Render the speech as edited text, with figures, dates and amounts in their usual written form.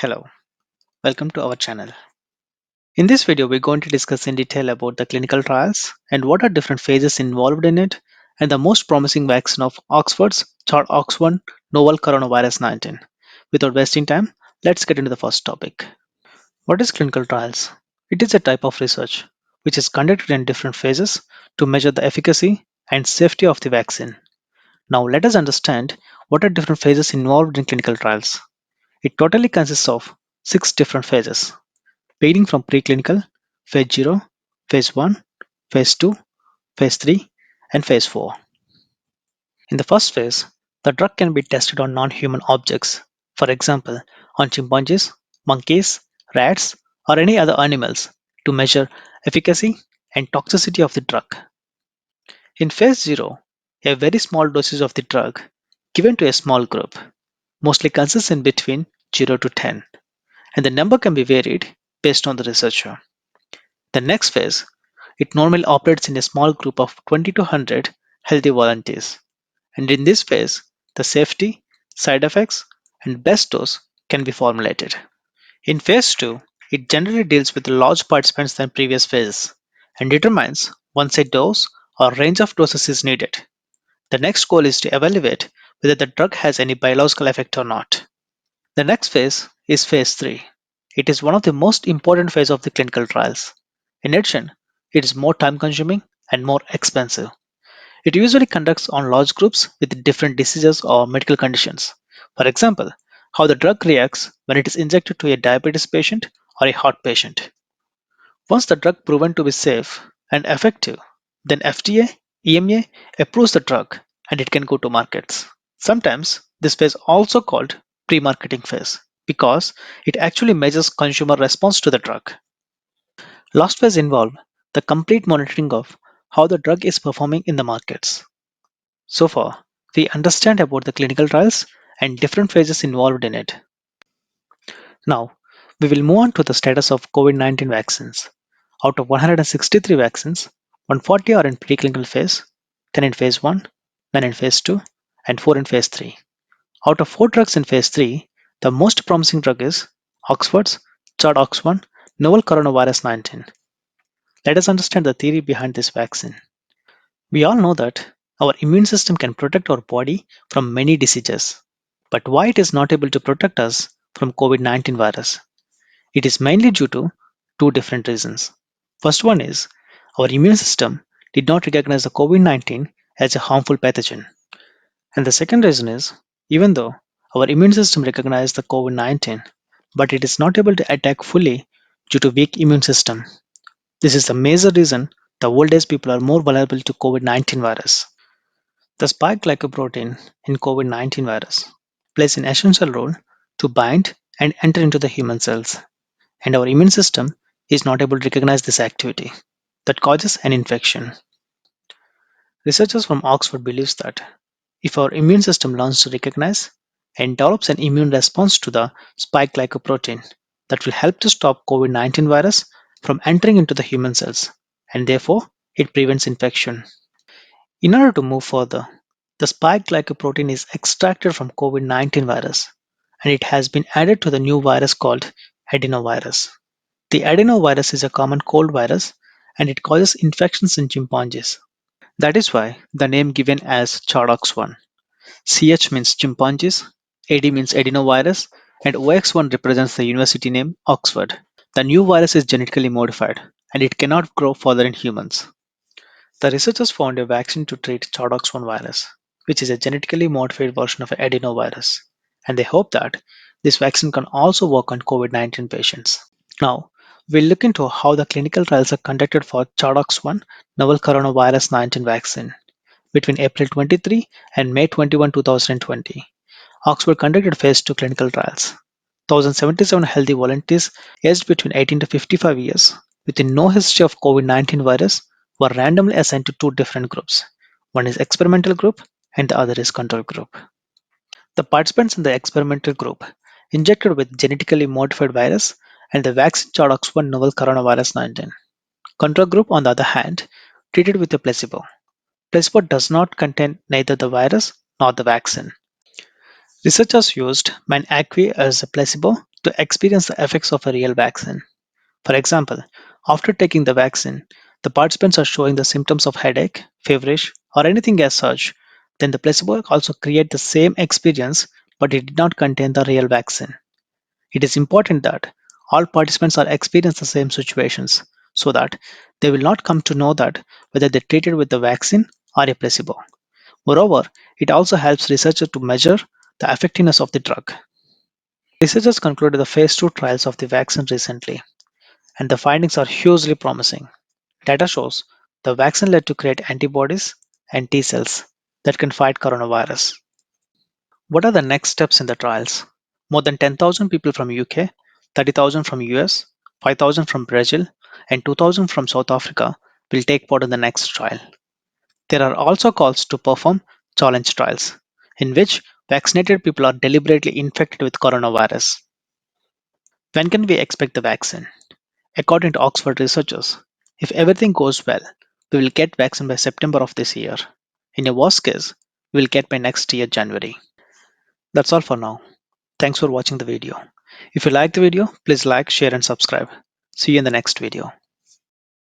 Hello, welcome to our channel. In this video, we're going to discuss in detail about the clinical trials and what are different phases involved in it and the most promising vaccine of Oxford's ChAd-Ox1 novel coronavirus 19. Without wasting time, let's get into the first topic. What is clinical trials? It is a type of research which is conducted in different phases to measure the efficacy and safety of the vaccine. Now let us understand what are different phases involved in clinical trials. It totally consists of 6 different phases ranging from preclinical, phase 0, phase 1, phase 2, phase 3, and phase 4. In the first phase, the drug can be tested on non human objects, for example, on chimpanzees, monkeys, rats, or any other animals to measure efficacy and toxicity of the drug. In phase 0, a very small dosage of the drug given to a small group mostly consists in between 0 to 10, and the number can be varied based on the researcher. The next phase, it normally operates in a small group of 20 to 100 healthy volunteers. And in this phase, the safety, side effects, and best dose can be formulated. In phase 2, it generally deals with large participants than previous phases and determines once a dose or range of doses is needed. The next goal is to evaluate whether the drug has any biological effect or not. The next phase is phase 3. It is one of the most important phases of the clinical trials. In addition, it is more time consuming and more expensive. It usually conducts on large groups with different diseases or medical conditions. For example, how the drug reacts when it is injected to a diabetes patient or a heart patient. Once the drug proven to be safe and effective, then FDA, EMA approves the drug and it can go to markets. Sometimes this phase also called pre-marketing phase because it actually measures consumer response to the drug. Last phase involve the complete monitoring of how the drug is performing in the markets. So far, we understand about the clinical trials and different phases involved in it. Now, we will move on to the status of COVID-19 vaccines. Out of 163 vaccines, 140 are in preclinical phase, 10 in phase 1, 9 in phase 2, and 4 in phase 3. Out of 4 drugs in phase 3, the most promising drug is Oxford's ChAd-Ox1 novel coronavirus 19. Let us understand the theory behind this vaccine. We all know that our immune system can protect our body from many diseases. But why it is not able to protect us from COVID-19 virus? It is mainly due to two different reasons. First one is our immune system did not recognize the COVID-19 as a harmful pathogen. And the second reason is even though our immune system recognized the COVID-19, but it is not able to attack fully due to weak immune system. This is the major reason the old age people are more vulnerable to COVID-19 virus. The spike glycoprotein in COVID-19 virus plays an essential role to bind and enter into the human cells, and our immune system is not able to recognize this activity that causes an infection. Researchers from Oxford believes that if our immune system learns to recognize and develops an immune response to the spike glycoprotein, that will help to stop COVID-19 virus from entering into the human cells, and therefore it prevents infection. In order to move further, the spike glycoprotein is extracted from COVID-19 virus and it has been added to the new virus called adenovirus. The adenovirus is a common cold virus and it causes infections in chimpanzees. That is why the name given as ChAdOx1. CH means chimpanzees, AD means adenovirus, and OX1 represents the university name Oxford. The new virus is genetically modified and it cannot grow further in humans. The researchers found a vaccine to treat ChAdOx1 virus, which is a genetically modified version of adenovirus, and they hope that this vaccine can also work on COVID-19 patients. Now, we'll look into how the clinical trials are conducted for ChAdOx1 novel coronavirus 19 vaccine. Between April 23 and May 21, 2020, Oxford conducted phase 2 clinical trials. 1,077 healthy volunteers aged between 18 to 55 years with no history of COVID-19 virus were randomly assigned to two different groups. One is experimental group and the other is control group. The participants in the experimental group injected with genetically modified virus and the vaccine ChAdOx1 novel coronavirus 19. Control group, on the other hand, treated with a placebo. Placebo does not contain neither the virus nor the vaccine. Researchers used ManAqui as a placebo to experience the effects of a real vaccine. For example, after taking the vaccine, the participants are showing the symptoms of headache, feverish, or anything as such. Then the placebo also create the same experience, but it did not contain the real vaccine. It is important that all participants are experience the same situations so that they will not come to know that whether they treated with the vaccine or a placebo. Moreover, it also helps researchers to measure the effectiveness of the drug. Researchers concluded the phase 2 trials of the vaccine recently, and the findings are hugely promising. Data shows the vaccine led to create antibodies and T cells that can fight coronavirus. What are the next steps in the trials? More than 10,000 people from UK, 30,000 from US, 5,000 from Brazil, and 2,000 from South Africa will take part in the next trial. There are also calls to perform challenge trials, in which vaccinated people are deliberately infected with coronavirus. When can we expect the vaccine? According to Oxford researchers, if everything goes well, we will get vaccine by September of this year. In a worst case, we will get by next year January. That's all for now. Thanks for watching the video. If you like the video, please like, share and subscribe. See you in the next video.